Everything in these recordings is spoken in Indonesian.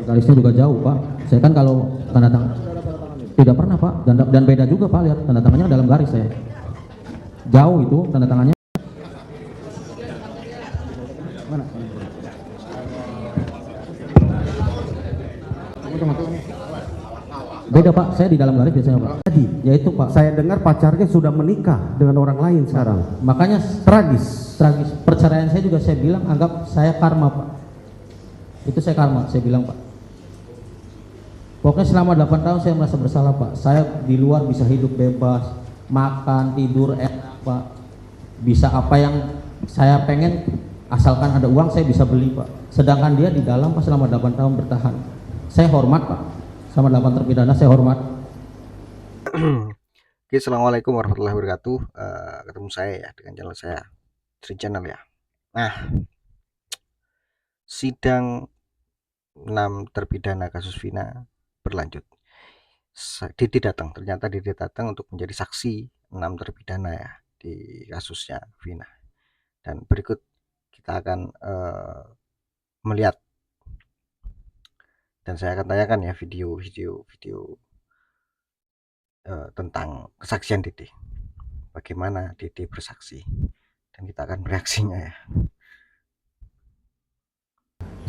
Garisnya juga jauh Pak. Saya kan kalau tanda tangan tidak pernah Pak, dan beda juga Pak, lihat tanda tangannya dalam garis saya. Jauh itu tanda tangannya. Mana? Beda Pak, saya di dalam garis biasanya Pak. Tadi, Yaitu Pak. saya dengar pacarnya sudah menikah dengan orang lain sekarang. Makanya Tragis. tragis. Perceraian saya juga saya bilang anggap saya karma Pak. Itu saya karma, saya bilang Pak. Pokoknya selama 8 tahun saya merasa bersalah Pak. Saya di luar bisa hidup bebas, makan, tidur enak Pak. Bisa apa yang saya pengen, asalkan ada uang saya bisa beli Pak. Sedangkan dia di dalam Pak selama 8 tahun bertahan. Saya hormat Pak. Sama 8 terpidana saya hormat. Oke, assalamualaikum warahmatullahi wabarakatuh. Ketemu saya ya dengan channel saya, Tri Channel ya. Nah, sidang 6 terpidana kasus Vina berlanjut. Didi datang, ternyata Didi datang untuk menjadi saksi 6 terpidana ya di kasusnya Vina. Dan berikut kita akan melihat, dan saya akan tanyakan ya video tentang kesaksian Didi, bagaimana Didi bersaksi, dan kita akan bereaksinya ya.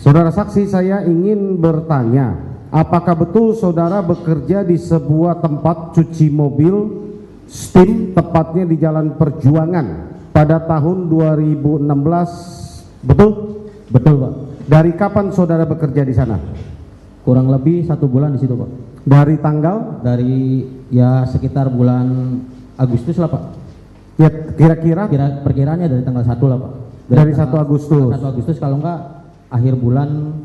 Saudara saksi, saya ingin bertanya, apakah betul saudara bekerja di sebuah tempat cuci mobil Steam, tepatnya di Jalan Perjuangan pada tahun 2016? Betul? Betul Pak. Dari kapan saudara bekerja di sana? Kurang lebih 1 bulan di situ Pak. Dari tanggal? Dari ya sekitar bulan Agustus lah Pak. Ya, kira-kira? Perkiraannya dari tanggal 1 lah Pak. Dari 1 Agustus. 1 Agustus kalau enggak akhir bulan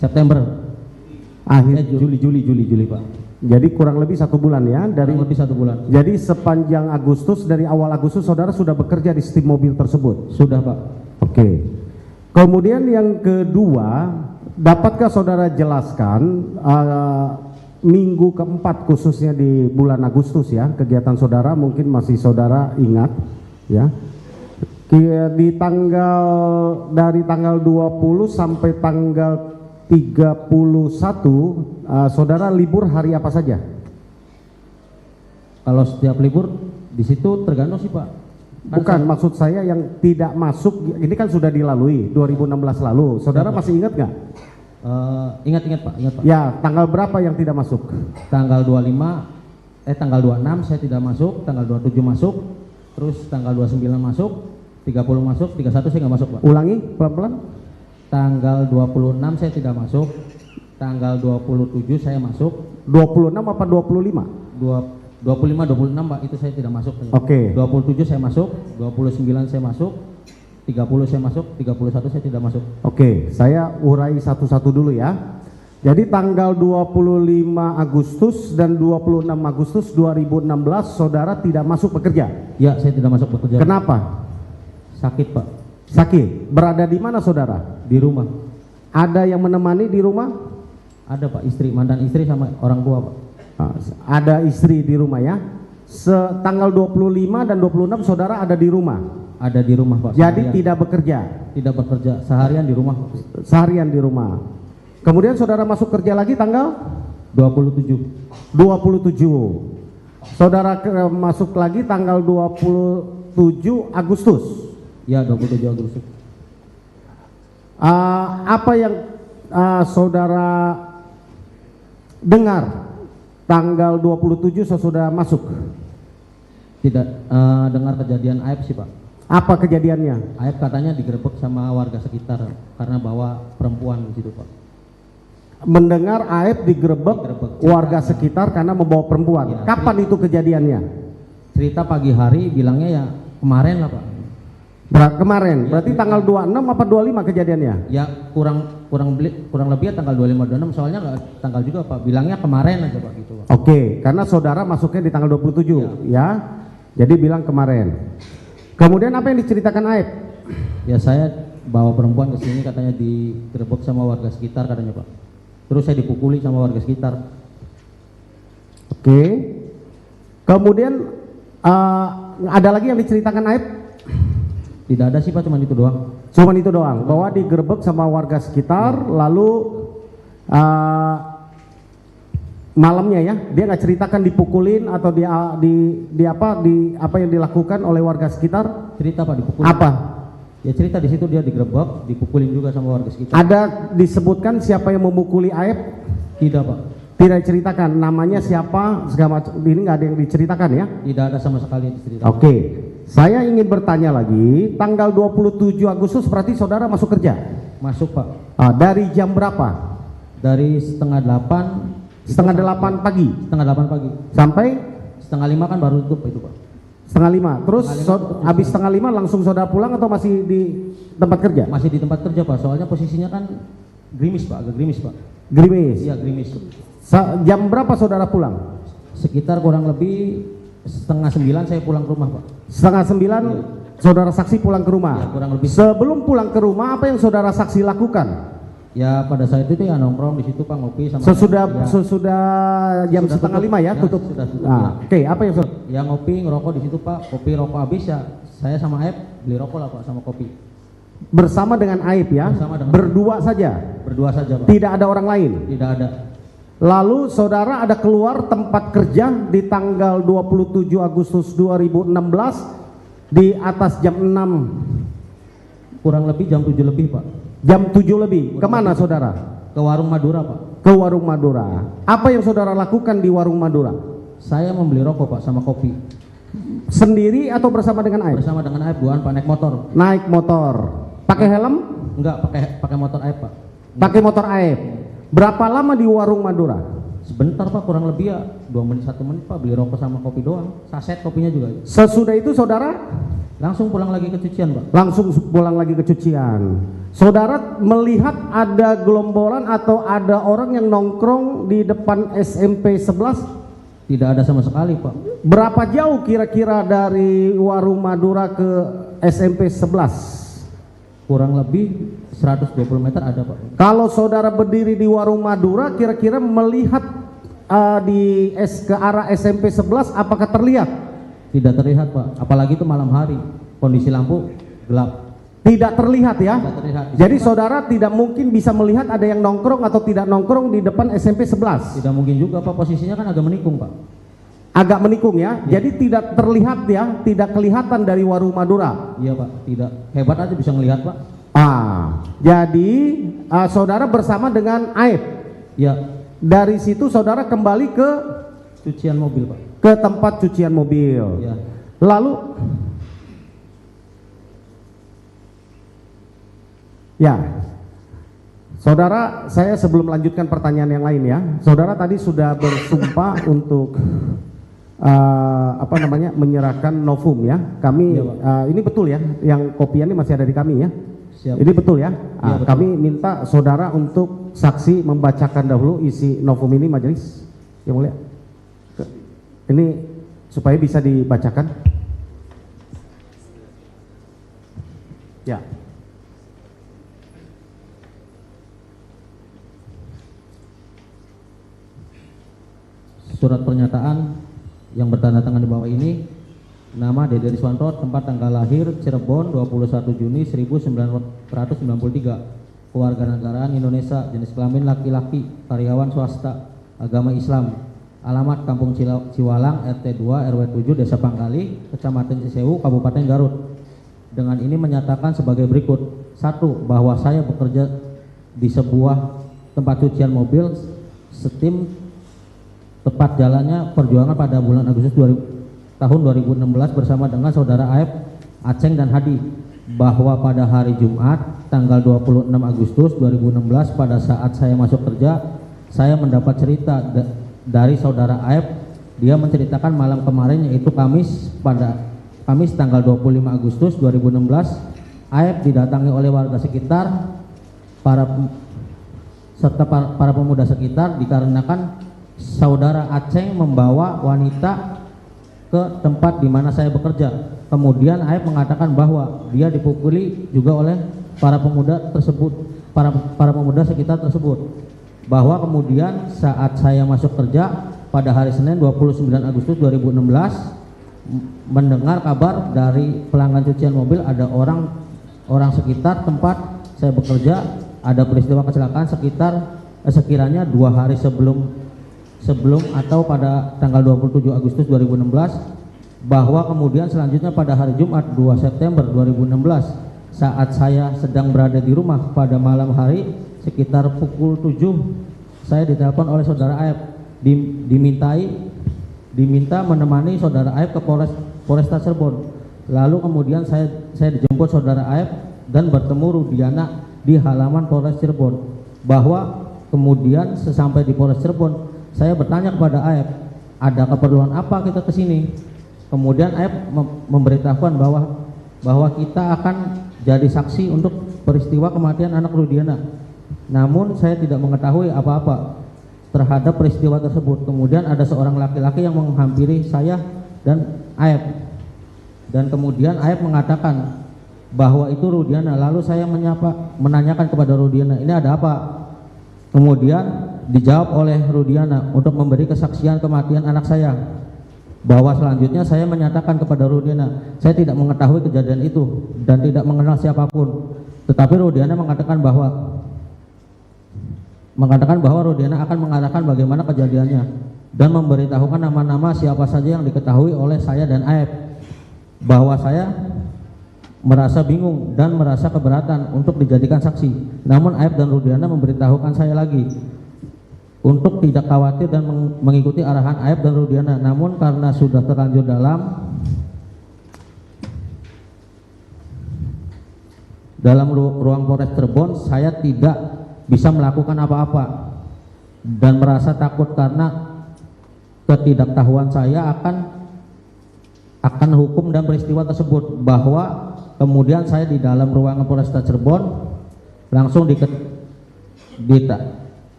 September. Juli Pak. Jadi kurang lebih 1 bulan ya. Kurang lebih 1 bulan. Jadi sepanjang Agustus, dari awal Agustus saudara sudah bekerja di Steam mobil tersebut? Sudah Pak. Oke. Kemudian yang kedua, dapatkah saudara jelaskan minggu keempat khususnya di bulan Agustus ya, kegiatan saudara mungkin masih saudara ingat ya, di dari tanggal 20 sampai tanggal 31 saudara libur hari apa saja? Kalau setiap libur di situ tergantung sih Pak. Bukan, maksud saya yang tidak masuk, ini kan sudah dilalui 2016 lalu, saudara masih ingat nggak? Ingat Pak. Ya, tanggal berapa yang tidak masuk? Tanggal 26 saya tidak masuk, tanggal 27 masuk, terus tanggal 29 masuk, 30 masuk, 31 saya nggak masuk Pak. Ulangi pelan-pelan. Tanggal 26 saya tidak masuk, tanggal 27 saya masuk. 26 apa 25? 25, 26 Pak, itu saya tidak masuk. Oke. 27 saya masuk, 29 saya masuk, 30 saya masuk, 31 saya tidak masuk. Oke, saya urai satu-satu dulu ya. Jadi tanggal 25 Agustus dan 26 Agustus 2016 saudara tidak masuk bekerja? Ya, saya tidak masuk bekerja. Kenapa? Sakit Pak. Sakit. Berada di mana saudara? Di rumah. Ada yang menemani di rumah? Ada Pak, mantan istri sama orang tua Pak. Ada istri di rumah ya. Tanggal 25 dan 26 saudara ada di rumah? Ada di rumah Pak. Jadi seharian. tidak bekerja? Tidak bekerja, seharian di rumah. Seharian di rumah. Kemudian saudara masuk kerja lagi tanggal? 27. Saudara masuk lagi tanggal 27 Agustus? Ya, 27 Agustus. Apa yang saudara dengar tanggal 27 sesudah masuk? Tidak dengar kejadian aib sih Pak. Apa kejadiannya? Aib katanya digerebek sama warga sekitar karena bawa perempuan di situ Pak. Mendengar aib digerebek warga sekitar karena membawa perempuan. Ya, kapan itu kejadiannya? Cerita pagi hari, bilangnya ya kemarin lah Pak. Kemarin, ya, berarti ya, tanggal 26 apa 25 kejadiannya? Ya kurang lebih ya tanggal 25-26, soalnya nggak tanggal juga Pak, bilangnya kemarin aja Pak gitu Pak. Oke, karena saudara masuknya di tanggal 27 ya, jadi bilang kemarin. Kemudian apa yang diceritakan Aib? Ya saya bawa perempuan ke sini katanya digerebek sama warga sekitar katanya Pak, terus saya dipukuli sama warga sekitar. Oke, kemudian ada lagi yang diceritakan Aib? Tidak ada sih Pak, cuma itu doang. Cuman itu doang, bahwa digerebek sama warga sekitar, lalu malamnya ya, dia nggak ceritakan dipukulin atau di apa yang dilakukan oleh warga sekitar? Cerita Pak, dipukulin. Apa? Ya cerita di situ dia digerebek, dipukulin juga sama warga sekitar. Ada disebutkan siapa yang memukuli Aep? Tidak Pak. Tidak diceritakan namanya siapa, segala macam, ini nggak ada yang diceritakan ya? Tidak ada sama sekali yang diceritakan. Oke, saya ingin bertanya lagi, tanggal 27 Agustus berarti saudara masuk kerja? Masuk Pak. Dari jam berapa? Dari setengah 8 pagi? Setengah 8 pagi. Sampai? Setengah 5 kan baru tutup itu Pak. Setengah 5. Terus habis setengah 5 langsung saudara pulang atau masih di tempat kerja? Masih di tempat kerja Pak, soalnya posisinya kan gerimis Pak, agak gerimis Pak. Gerimis? Iya gerimis. Jam berapa saudara pulang? Sekitar kurang lebih setengah 9 saya pulang ke rumah Pak. Setengah 9 iya. Saudara saksi pulang ke rumah? Ya, kurang lebih. Sebelum pulang ke rumah apa yang saudara saksi lakukan? Ya pada saat itu ya nongkrong di situ Pak, ngopi sama sesudah jam setengah 5 ya, tutup. Sudah tutup. Nah, Oke, apa yang ya ngopi ngerokok di situ Pak, kopi rokok habis ya saya sama Aep beli rokok lah Pak sama kopi. Bersama dengan Aep ya? Berdua saja? Berdua saja Pak. Tidak ada orang lain? Tidak ada. Lalu saudara ada keluar tempat kerja di tanggal 27 Agustus 2016 di atas jam 6? Kurang lebih jam 7 lebih Pak. Jam 7 lebih. Kemana saudara? Ke warung Madura Pak. Ke warung Madura. Apa yang saudara lakukan di warung Madura? Saya membeli rokok Pak sama kopi. Sendiri atau bersama dengan Aep? Bersama dengan Aep, bukan Pak, naik motor. Naik motor. Pakai helm? Enggak, pakai motor Aep Pak. Pakai motor Aep. Berapa lama di warung Madura? Sebentar Pak, kurang lebih ya 2 menit 1 menit Pak, beli rokok sama kopi doang. Saset kopinya juga. Sesudah itu saudara langsung pulang lagi ke cucian Pak. Langsung pulang lagi ke cucian. Saudara melihat ada gelombolan atau ada orang yang nongkrong di depan SMP 11? Tidak ada sama sekali Pak. Berapa jauh kira-kira dari warung Madura ke SMP 11? Kurang lebih 120 meter ada Pak. Kalau saudara berdiri di warung Madura kira-kira melihat ke arah SMP 11 apakah terlihat? Tidak terlihat Pak, apalagi itu malam hari, kondisi lampu gelap. Tidak terlihat ya? Tidak terlihat. Jadi saudara tidak mungkin bisa melihat ada yang nongkrong atau tidak nongkrong di depan SMP 11? Tidak mungkin juga Pak, posisinya kan agak menikung Pak. Agak menikung ya? Jadi tidak terlihat ya, tidak kelihatan dari warung Madura? Iya Pak, tidak. Hebat aja bisa melihat Pak. Jadi saudara bersama dengan Aep? Ya. Dari situ saudara kembali ke cucian mobil Pak. Ke tempat cucian mobil. Ya. Lalu ya, saudara, saya sebelum melanjutkan pertanyaan yang lain ya, saudara tadi sudah bersumpah untuk menyerahkan novum ya. Kami ini betul ya, yang kopiannya masih ada di kami ya. Siap. Ini betul ya. Betul. Kami minta saudara untuk saksi membacakan dahulu isi novum ini majelis yang mulia. Ini supaya bisa dibacakan. Ya. Surat pernyataan yang bertanda tangan di bawah ini. Nama Dede Riswanto, tempat tanggal lahir Cirebon 21 Juni 1993, kewarganegaraan Indonesia, jenis kelamin laki-laki, karyawan swasta, agama Islam, alamat Kampung Ciwalang, RT 2 RW 7 Desa Pangkali, Kecamatan Cisewu, Kabupaten Garut. Dengan ini menyatakan sebagai berikut. 1. Bahwa saya bekerja di sebuah tempat cucian mobil Steam, tepat jalannya Perjuangan pada bulan Agustus tahun 2016 bersama dengan saudara Aep, Aceng dan Hadi, bahwa pada hari Jumat tanggal 26 Agustus 2016 pada saat saya masuk kerja, saya mendapat cerita dari saudara Aep. Dia menceritakan malam kemarin, yaitu Kamis tanggal 25 Agustus 2016, Aep didatangi oleh warga sekitar serta para pemuda sekitar dikarenakan saudara Aceng membawa wanita ke tempat di mana saya bekerja. Kemudian Aep mengatakan bahwa dia dipukuli juga oleh para pemuda tersebut, para pemuda sekitar tersebut. Bahwa kemudian saat saya masuk kerja pada hari Senin 29 Agustus 2016, mendengar kabar dari pelanggan cucian mobil ada orang sekitar tempat saya bekerja ada peristiwa kecelakaan sekiranya 2 hari sebelum atau pada tanggal 27 Agustus 2016, bahwa kemudian selanjutnya pada hari Jumat 2 September 2016 saat saya sedang berada di rumah pada malam hari sekitar pukul 7 saya ditelepon oleh saudara Aep diminta menemani saudara Aep ke Polresta Cirebon. Lalu kemudian saya dijemput saudara Aep dan bertemu Rudiana di halaman Polres Cirebon, bahwa kemudian sesampai di Polres Cirebon saya bertanya kepada Aep, ada keperluan apa kita ke sini? Kemudian Aep memberitahukan bahwa kita akan jadi saksi untuk peristiwa kematian anak Rudiana. Namun saya tidak mengetahui apa-apa terhadap peristiwa tersebut. Kemudian ada seorang laki-laki yang menghampiri saya dan Aep. Dan kemudian Aep mengatakan bahwa itu Rudiana. Lalu saya menanyakan kepada Rudiana, ini ada apa? Kemudian dijawab oleh Rudiana untuk memberi kesaksian kematian anak saya, bahwa selanjutnya saya menyatakan kepada Rudiana saya tidak mengetahui kejadian itu dan tidak mengenal siapapun, tetapi Rudiana mengatakan bahwa Rudiana akan mengatakan bagaimana kejadiannya dan memberitahukan nama-nama siapa saja yang diketahui oleh saya dan Aep, bahwa saya merasa bingung dan merasa keberatan untuk dijadikan saksi. Namun Aep dan Rudiana memberitahukan saya lagi untuk tidak khawatir dan mengikuti arahan Aep dan Rudiana. Namun karena sudah terlanjur dalam ruang Polres Cirebon, saya tidak bisa melakukan apa-apa dan merasa takut karena ketidaktahuan saya akan hukum dan peristiwa tersebut. Bahwa kemudian saya di dalam ruangan Polresta Cirebon langsung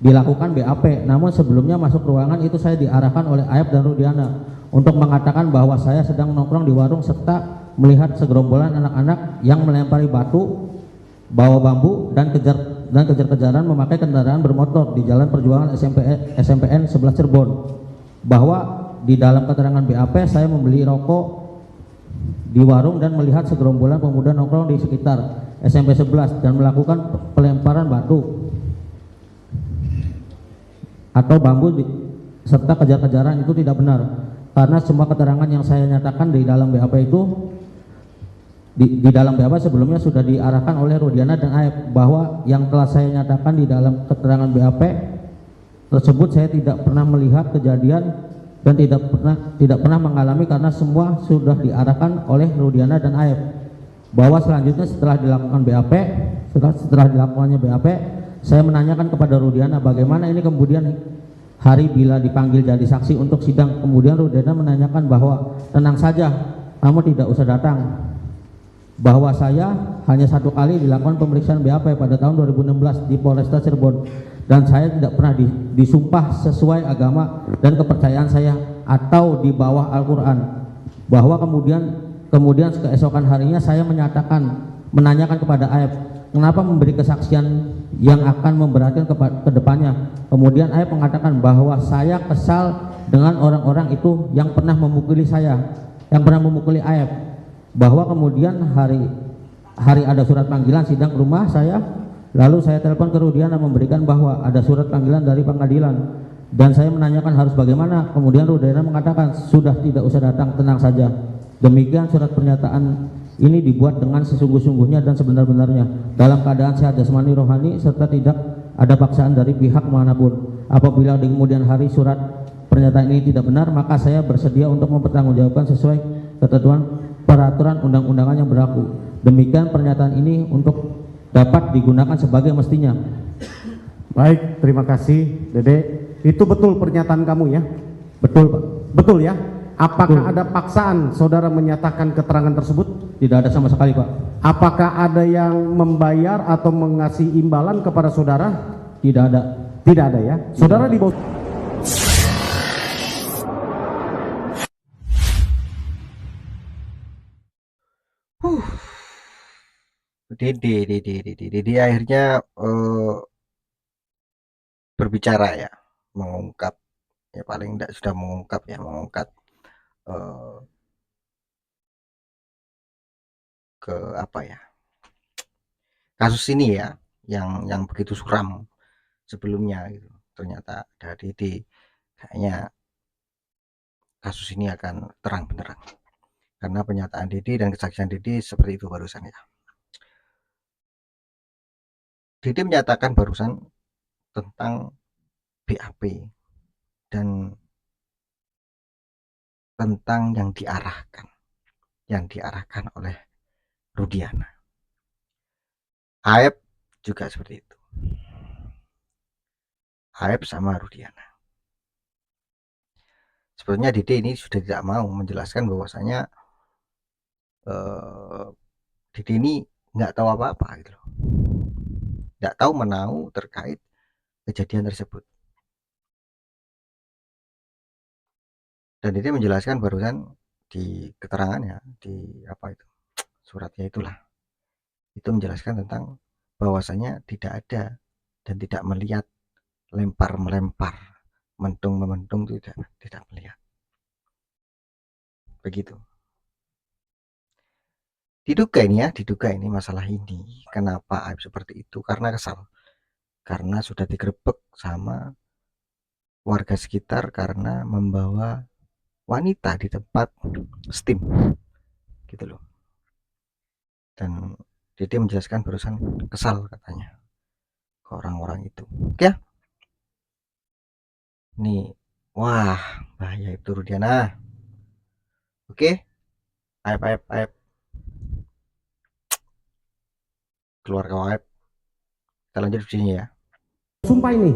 dilakukan BAP. Namun sebelumnya masuk ruangan itu saya diarahkan oleh Aep dan Rudiana untuk mengatakan bahwa saya sedang nongkrong di warung serta melihat segerombolan anak-anak yang melempari batu, bawa bambu dan kejar-kejaran memakai kendaraan bermotor di Jalan Perjuangan SMPN 11 Cirebon. Bahwa di dalam keterangan BAP saya membeli rokok di warung dan melihat segerombolan pemuda nongkrong di sekitar SMP 11 dan melakukan pelemparan batu atau bambu serta kejar-kejaran itu tidak benar, karena semua keterangan yang saya nyatakan di dalam BAP itu di dalam BAP sebelumnya sudah diarahkan oleh Rudiana dan Aep, bahwa yang telah saya nyatakan di dalam keterangan BAP tersebut saya tidak pernah melihat kejadian dan tidak pernah mengalami, karena semua sudah diarahkan oleh Rudiana dan Aep. Bahwa selanjutnya setelah dilakukannya BAP, saya menanyakan kepada Rudiana bagaimana ini kemudian hari bila dipanggil jadi saksi untuk sidang. Kemudian Rudiana menanyakan bahwa tenang saja, kamu tidak usah datang, bahwa saya hanya 1 kali dilakukan pemeriksaan BAP pada tahun 2016 di Polresta Cirebon, dan saya tidak pernah disumpah sesuai agama dan kepercayaan saya atau di bawah Al-Quran. Bahwa kemudian keesokan harinya saya menanyakan kepada Aep, kenapa memberi kesaksian yang akan memberatkan ke depannya. Kemudian Aep mengatakan bahwa saya kesal dengan orang-orang itu yang pernah memukuli saya, yang pernah memukuli Aep. Bahwa kemudian hari ada surat panggilan sidang ke rumah saya, lalu saya telepon ke Rudiana memberikan bahwa ada surat panggilan dari pengadilan dan saya menanyakan harus bagaimana. Kemudian Rudiana mengatakan sudah, tidak usah datang, tenang saja. Demikian surat pernyataan ini dibuat dengan sesungguh-sungguhnya dan sebenar-benarnya dalam keadaan sehat jasmani rohani serta tidak ada paksaan dari pihak manapun. Apabila di kemudian hari surat pernyataan ini tidak benar, maka saya bersedia untuk mempertanggungjawabkan sesuai ketentuan peraturan undang-undangan yang berlaku. Demikian pernyataan ini untuk dapat digunakan sebagai mestinya. Baik, terima kasih Dede. Itu betul pernyataan kamu ya? Betul Pak. Betul ya? Apakah Betul. ada paksaan saudara menyatakan keterangan tersebut? Tidak ada sama sekali Pak. Apakah ada yang membayar atau mengasih imbalan kepada saudara? Tidak ada. Tidak ada ya? Saudara di bawah Dede akhirnya berbicara ya, mengungkap ya, paling tidak sudah mengungkap eh, ke apa ya, kasus ini ya, yang begitu suram sebelumnya gitu. Ternyata ada Dede, kayaknya kasus ini akan terang benderang karena pernyataan Dede dan kesaksian Dede seperti itu barusan ya. Dede menyatakan barusan tentang BAP dan tentang yang diarahkan oleh Rudiana. Aep juga seperti itu. Aep sama Rudiana. Sebenarnya Dede ini sudah tidak mau menjelaskan bahwasanya Dede ini nggak tahu apa-apa gitu loh, nggak tahu menau terkait kejadian tersebut. Dan Dede menjelaskan barusan di keterangannya di apa itu suratnya itulah, itu menjelaskan tentang bahwasanya tidak ada dan tidak melihat lempar melempar, mentung mementung, tidak melihat begitu. Diduga ini masalah ini kenapa Aib seperti itu karena kesal, karena sudah digerebek sama warga sekitar karena membawa wanita di tempat steam gitu loh. Dan Dede menjelaskan barusan kesal katanya ke orang-orang itu. Oke ya, ini wah bahaya itu Rudiana. Oke, Aib keluar ke Aib, kita lanjut videonya ya. Sumpah ini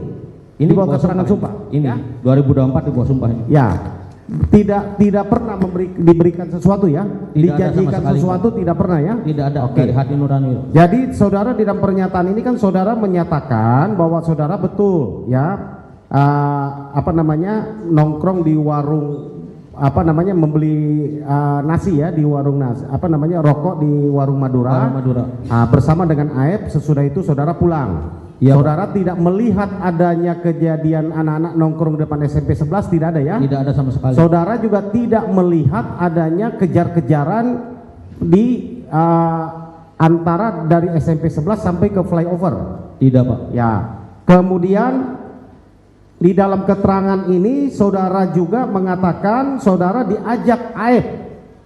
Ini dibawa keterangan sumpah. Ini Ya? 2024 dibawa sumpah ini. Ya, tidak pernah diberikan sesuatu ya, dijanjikan sesuatu tidak pernah ya. Tidak ada Oke. dari hati nurani. Jadi saudara di dalam pernyataan ini kan saudara menyatakan bahwa saudara betul ya apa namanya nongkrong di warung apa namanya membeli nasi ya di warung nasi apa namanya rokok di warung Madura, bersama dengan Aep. Sesudah itu saudara pulang. Ya, saudara tidak melihat adanya kejadian anak-anak nongkrong depan SMP 11, tidak ada ya? Tidak ada sama sekali. Saudara juga tidak melihat adanya kejar-kejaran di antara dari SMP 11 sampai ke flyover? Tidak Pak. Ya. Kemudian di dalam keterangan ini saudara juga mengatakan saudara diajak Aep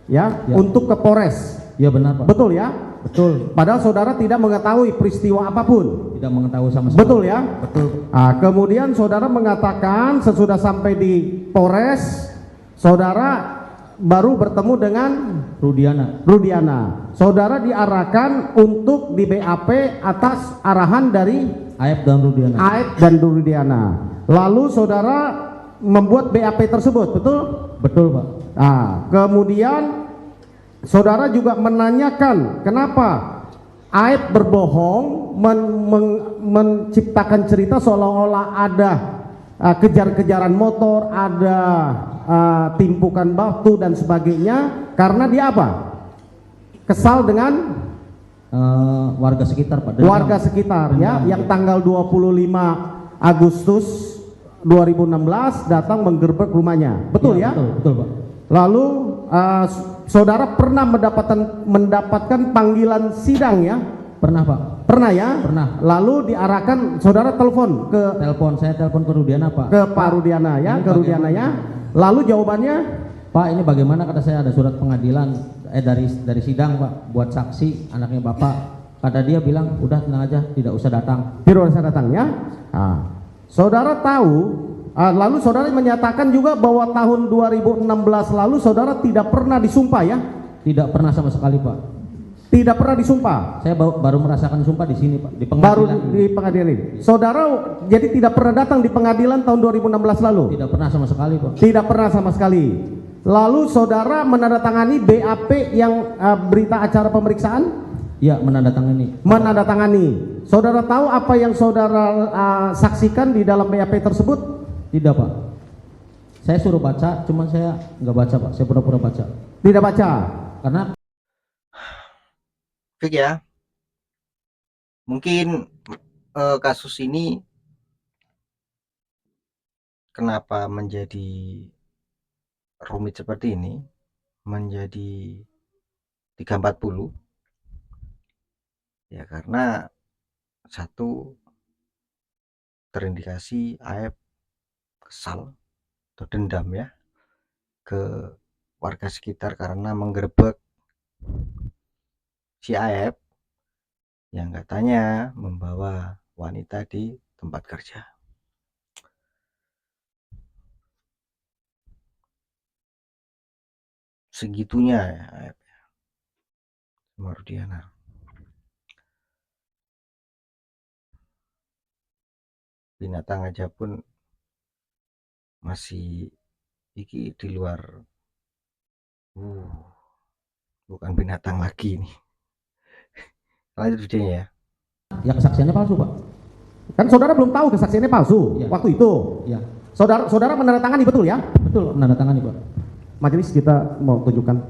ya, untuk ke Polres. Ya benar Pak. Betul ya? Betul. Padahal saudara tidak mengetahui peristiwa apapun. Tidak mengetahui sama sekali. Betul ya? Betul. Kemudian saudara mengatakan sesudah sampai di Polres, saudara baru bertemu dengan Rudiana. Saudara diarahkan untuk di BAP atas arahan dari Aep dan Rudiana. Lalu saudara membuat BAP tersebut, betul? Betul Pak. Kemudian saudara juga menanyakan kenapa Aep berbohong menciptakan cerita seolah-olah ada kejar-kejaran motor, ada timpukan batu dan sebagainya, karena dia apa? Kesal dengan warga sekitar Pak. Warga sekitar ya, yang tanggal 25 Agustus 2016 datang menggerebek rumahnya. Betul ya? Betul Pak. Lalu saudara pernah mendapatkan panggilan sidang ya? Pernah Pak. Pernah ya? Pernah. Lalu diarahkan saudara saya telepon ke Rudiana Pak. Ke Pak Rudiana ya, ke Rudiana ya. Lalu jawabannya, Pak ini bagaimana, kata saya ada surat pengadilan dari sidang Pak buat saksi anaknya Bapak. Kata dia bilang udah tenang aja, tidak usah datang. Tidak usah datang ya. Saudara tahu, lalu saudara menyatakan juga bahwa tahun 2016 lalu saudara tidak pernah disumpah ya? Tidak pernah sama sekali Pak. Tidak pernah disumpah. Saya baru merasakan sumpah di sini Pak, di pengadilan. Baru di pengadilan ini. Saudara jadi tidak pernah datang di pengadilan tahun 2016 lalu? Tidak pernah sama sekali Pak. Tidak pernah sama sekali. Lalu saudara menandatangani BAP yang berita acara pemeriksaan? Ya, menandatangani. Menandatangani. Saudara tahu apa yang saudara saksikan di dalam BAP tersebut? Tidak Pak. Saya suruh baca, cuman saya nggak baca Pak. Saya pura-pura baca. Tidak baca. Karena Fik ya, mungkin kasus ini kenapa menjadi rumit seperti ini, menjadi 340 Ya karena satu, terindikasi AF kesal atau dendam ya ke warga sekitar karena menggerebek si AF yang katanya membawa wanita di tempat kerja. Segitunya ya AF sama Rudiana. Binatang aja pun masih iki di luar, bukan binatang lagi nih. Lanjut videonya ya. Ya kesaksiannya palsu Pak. Kan saudara belum tahu kesaksiannya palsu waktu itu. Ya. Saudara menandatangani, betul ya? Betul, menandatangani Pak. Majelis, kita mau tunjukkan.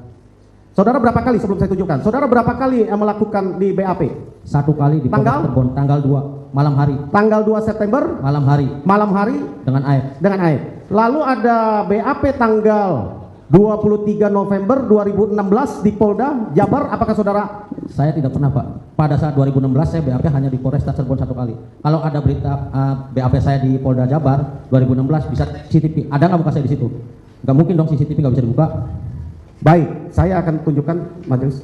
Saudara berapa kali, sebelum saya tunjukkan, saudara berapa kali melakukan di BAP? 1 kali di Polres Cirebon, tanggal 2 malam hari. Tanggal 2 September malam hari dengan AF. Lalu ada BAP tanggal 23 November 2016 di Polda Jabar. Apakah saudara? Saya tidak pernah Pak. Pada saat 2016 saya BAP hanya di Polres Cirebon 1 kali. Kalau ada berita BAP saya di Polda Jabar 2016 bisa CCTV. Ada nggak muka saya di situ? Nggak mungkin dong, CCTV nggak bisa dibuka. Baik, saya akan tunjukkan majelis.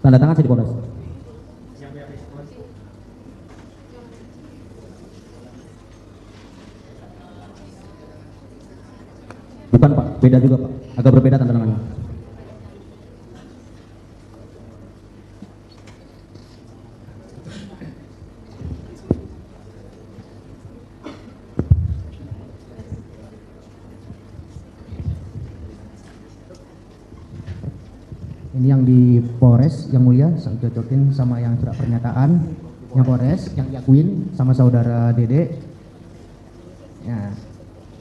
Tanda tangan saya di Polres. Bukan Pak, beda juga Pak. Agak berbeda tanda tangannya. Ini yang di Polres yang mulia, saya cocokin sama yang surat pernyataan yang Polres yang diakuin sama saudara Dede. Ya,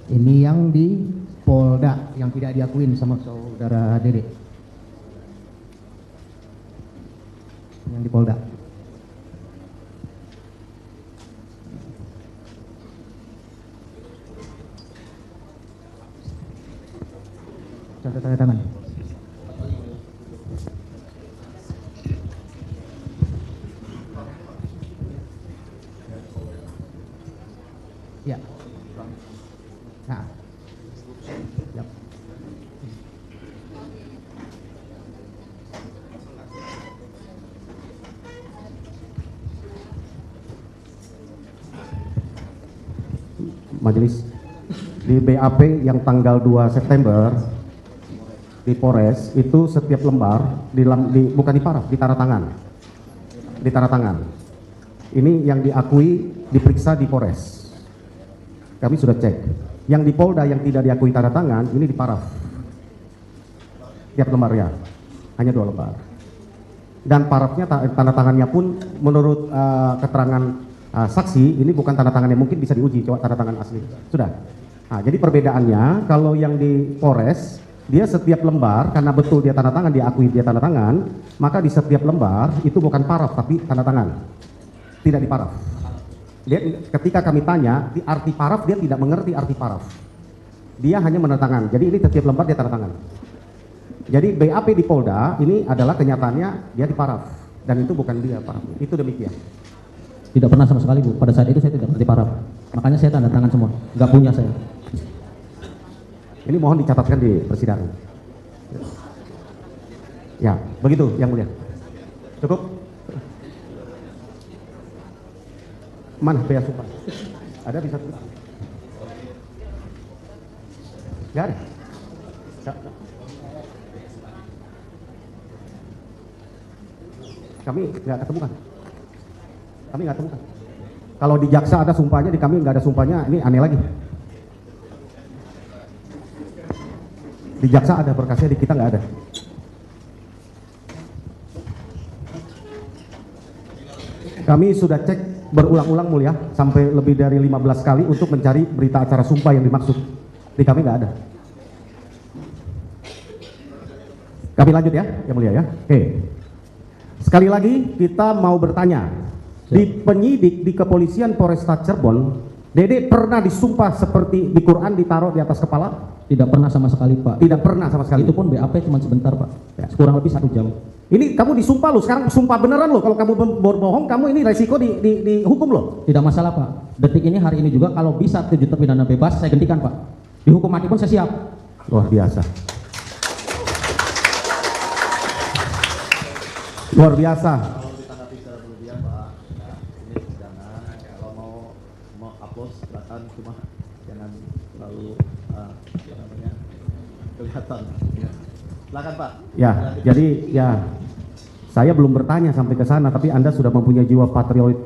ini yang di Polda yang tidak diakuin sama saudara Dede. Yang di Polda. Tanda tangan. Ya. Nah. Yap. Majelis, di BAP yang tanggal 2 September di Polres itu setiap lembar bukan di paraf, di tanda tangan. Di tanda tangan. Ini yang diakui diperiksa di Polres. Kami sudah cek. Yang di Polda yang tidak diakui tanda tangan ini di paraf. Tiap lembarnya hanya 2 lembar. Dan parafnya tanda tangannya pun menurut keterangan saksi ini bukan tanda tangan yang mungkin bisa diuji, coba tanda tangan asli. Sudah. Nah, jadi perbedaannya kalau yang di Polres dia setiap lembar karena betul dia tanda tangan, diakui dia tanda tangan, maka di setiap lembar itu bukan paraf tapi tanda tangan. Tidak di paraf. Dia, ketika kami tanya di arti paraf, dia tidak mengerti arti paraf. Dia hanya menandatangan. Jadi ini setiap lembar dia tanda tangan. Jadi BAP di Polda ini adalah kenyataannya dia di paraf dan itu bukan dia paraf. Itu demikian. Tidak pernah sama sekali Bu. Pada saat itu saya tidak ngerti paraf. Makanya saya tanda tangan semua. Nggak punya saya. Ini mohon dicatatkan di persidangan. Ya, begitu yang mulia. Cukup? Mana bea sumpah? Ada bisa? Nggak ada. Nggak. Kami nggak ketemukan. Kami nggak temukan. Kalau di jaksa ada sumpahnya, di kami nggak ada sumpahnya. Ini aneh lagi. Di jaksa ada berkasnya, di kita nggak ada. Kami sudah cek berulang-ulang mulia, sampai lebih dari 15 kali untuk mencari berita acara sumpah yang dimaksud. Di kami nggak ada. Kami lanjut ya, yang mulia ya. Oke. Sekali lagi kita mau bertanya. Di penyidik di kepolisian Polresta Cirebon, Dede pernah disumpah seperti di Quran ditaruh di atas kepala? Tidak pernah sama sekali, Pak. Tidak pernah sama sekali. Itu pun BAP cuma sebentar, Pak. Ya. Kurang lebih 1 jam. Ini kamu disumpah lo, sekarang sumpah beneran lo. Kalau kamu berbohong, kamu ini resiko dihukum lo. Tidak masalah, Pak. Detik ini, hari ini juga kalau bisa 7 terpidana bebas, saya gantikan, Pak. Dihukum mati pun saya siap. Luar biasa. Luar biasa. Kalau ditanggapi secara berlebihan Pak, ya, ini jangan kalau mau hapus silakan, cuma jangan terlalu apa namanya kelihatan. Ya. Silakan Pak. Ya, jadi ya saya belum bertanya sampai ke sana, tapi Anda sudah mempunyai jiwa patriot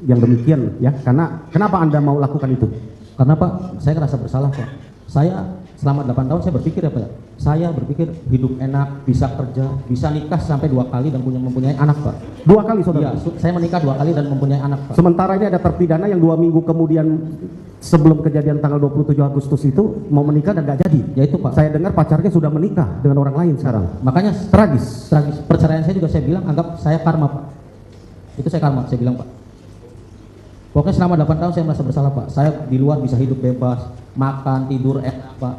yang demikian ya. Karena kenapa Anda mau lakukan itu? Karena, Pak, saya ngerasa bersalah, Pak. Saya selama 8 tahun saya berpikir ya, Pak. Saya berpikir hidup enak, bisa kerja, bisa nikah sampai 2 kali dan mempunyai anak, Pak. 2 kali saudara? Iya, saya menikah 2 kali dan mempunyai anak, Pak. Sementara ini ada terpidana yang 2 minggu kemudian sebelum kejadian tanggal 27 Agustus itu mau menikah dan gak jadi. Ya itu, Pak. Saya dengar pacarnya sudah menikah dengan orang lain sekarang. Makanya Tragis. tragis. Perceraian saya juga saya bilang anggap saya karma, Pak. Itu saya karma, saya bilang, Pak. Pokoknya selama 8 tahun saya merasa bersalah, Pak. Saya di luar bisa hidup bebas, makan, tidur enak, Pak.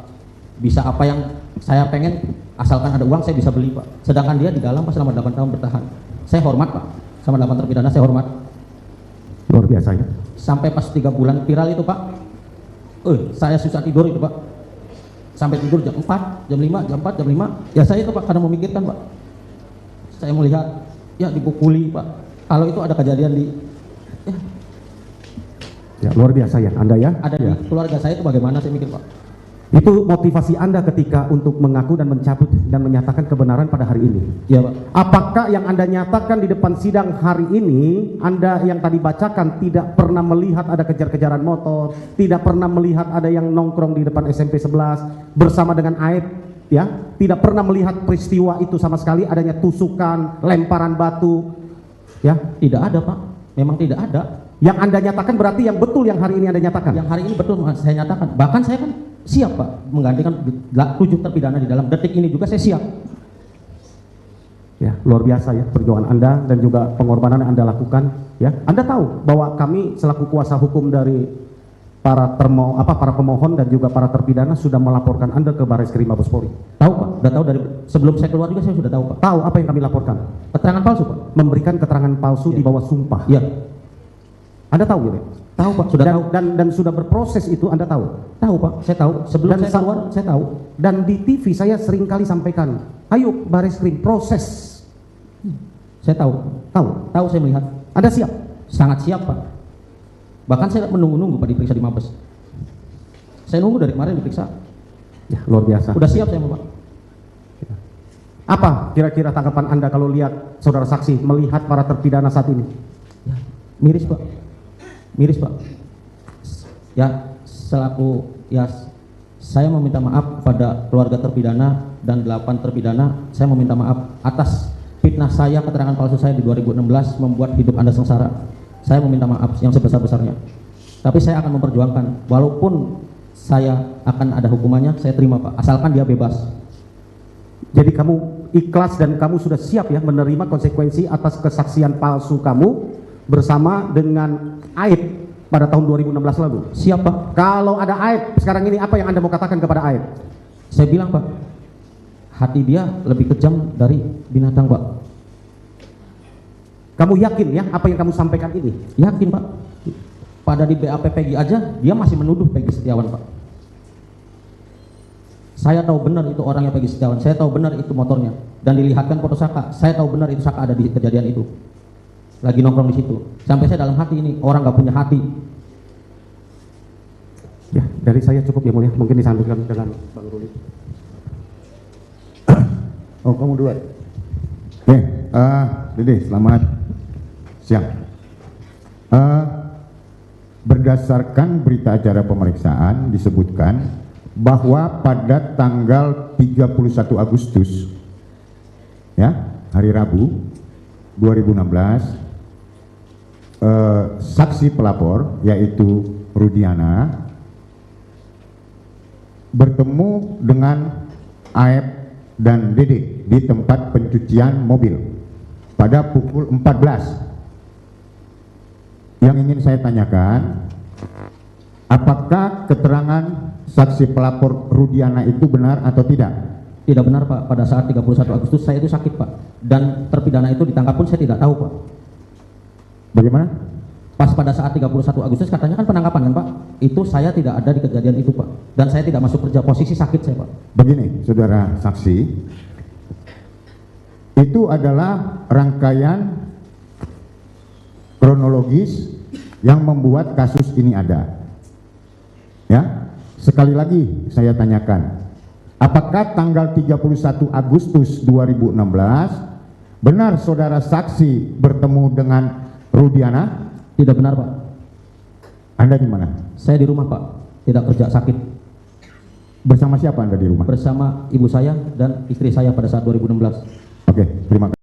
Bisa apa yang saya pengen, asalkan ada uang saya bisa beli, Pak. Sedangkan dia di dalam, Pak, selama 8 tahun bertahan. Saya hormat, Pak. Sama 8 terpidana saya hormat. Luar biasa ya. Sampai pas 3 bulan viral itu, Pak. Saya susah tidur itu, Pak. Sampai tidur jam 4, jam 5, jam 4, jam 5. Ya saya itu, Pak, karena memikirkan, Pak. Saya melihat ya dipukuli, Pak. Kalau itu ada kejadian di Ya, luar biasa ya Anda ya. ada Ya. di keluarga saya itu bagaimana saya mikir, Pak. Itu motivasi Anda ketika untuk mengaku dan mencabut dan menyatakan kebenaran pada hari ini. Iya, Pak. Apakah yang Anda nyatakan di depan sidang hari ini, Anda yang tadi bacakan tidak pernah melihat ada kejar-kejaran motor, tidak pernah melihat ada yang nongkrong di depan SMP 11 bersama dengan Aib, ya? Tidak pernah melihat peristiwa itu sama sekali, adanya tusukan, lemparan batu, ya? Tidak ada, Pak. Memang tidak ada. Yang Anda nyatakan berarti yang betul yang hari ini Anda nyatakan. Yang hari ini betul saya nyatakan. Bahkan saya kan siap, Pak, menggantikan 7 terpidana di dalam detik ini juga saya siap. Ya, luar biasa ya perjuangan Anda dan juga pengorbanan yang Anda lakukan. Ya, Anda tahu bahwa kami selaku kuasa hukum dari para pemohon dan juga para terpidana sudah melaporkan Anda ke Barreskrim Mabes Polri. Tahu, Pak. Sudah tahu dari sebelum saya keluar juga saya sudah tahu, Pak. Tahu apa yang kami laporkan? Keterangan palsu, Pak. Memberikan keterangan palsu di bawah sumpah. Iya. Anda tahu gitu? Tahu, Pak. Sudah tahu. Dan sudah berproses itu Anda tahu? Tahu, Pak. Saya tahu. Sebelum Dan saya keluar saya tahu. Dan di TV saya sering kali sampaikan, ayo Barreskrim proses. Saya tahu. Tahu? Tahu, saya melihat. Anda siap? Sangat siap, Pak. Bahkan saya menunggu-nunggu, Pak, diperiksa di Mabes. Saya nunggu dari kemarin diperiksa. Ya, luar biasa. Udah siap saya, Pak. Apa kira-kira tanggapan Anda kalau lihat saudara saksi melihat para terpidana saat ini? Ya, miris, Pak. Miris, Pak. Ya, selaku ya saya meminta maaf kepada keluarga terpidana dan 8 terpidana. Saya meminta maaf atas fitnah saya, keterangan palsu saya di 2016 membuat hidup Anda sengsara. Saya meminta maaf yang sebesar-besarnya. Tapi saya akan memperjuangkan, walaupun saya akan ada hukumannya, saya terima, Pak, asalkan dia bebas. Jadi kamu ikhlas dan kamu sudah siap ya menerima konsekuensi atas kesaksian palsu kamu bersama dengan Aib pada tahun 2016 lalu? Siap, Pak. Kalau ada Aib sekarang ini, apa yang Anda mau katakan kepada Aib? Saya bilang, Pak, hati dia lebih kejam dari binatang, Pak. Kamu yakin ya apa yang kamu sampaikan ini? Yakin, Pak. Pada di BAP Peggy aja dia masih menuduh Peggy Setiawan, Pak. Saya tahu benar itu orangnya Peggy Setiawan. Saya tahu benar itu motornya dan dilihatkan foto Saka. Saya tahu benar itu Saka ada di kejadian itu. Lagi nongkrong di situ. Sampai saya dalam hati ini orang nggak punya hati. Ya, dari saya cukup ya mulia. Mungkin disambungkan dengan Bang Ruli. Oh, kamu dua. Oke, Dede, selamat siang. Berdasarkan berita acara pemeriksaan disebutkan bahwa pada tanggal 31 Agustus, ya, hari Rabu 2016, saksi pelapor yaitu Rudiana bertemu dengan Aep dan Dede di tempat pencucian mobil pada pukul 14. Yang ingin saya tanyakan, apakah keterangan saksi pelapor Rudiana itu benar atau tidak? Tidak benar Pak, pada saat 31 Agustus saya itu sakit Pak, dan terpidana itu ditangkap pun saya tidak tahu Pak. Bagaimana? Pas pada saat 31 Agustus katanya kan penangkapan kan Pak, itu saya tidak ada di kejadian itu Pak, dan saya tidak masuk kerja, posisi sakit saya Pak. Begini, saudara saksi, itu adalah rangkaian kronologis yang membuat kasus ini ada. Ya, sekali lagi saya tanyakan, apakah tanggal 31 Agustus 2016 benar saudara saksi bertemu dengan Rudiana? Tidak benar Pak. Anda di mana? Saya di rumah Pak, tidak kerja, sakit. Bersama siapa Anda di rumah? Bersama ibu saya dan istri saya pada saat 2016. Oke, terima kasih.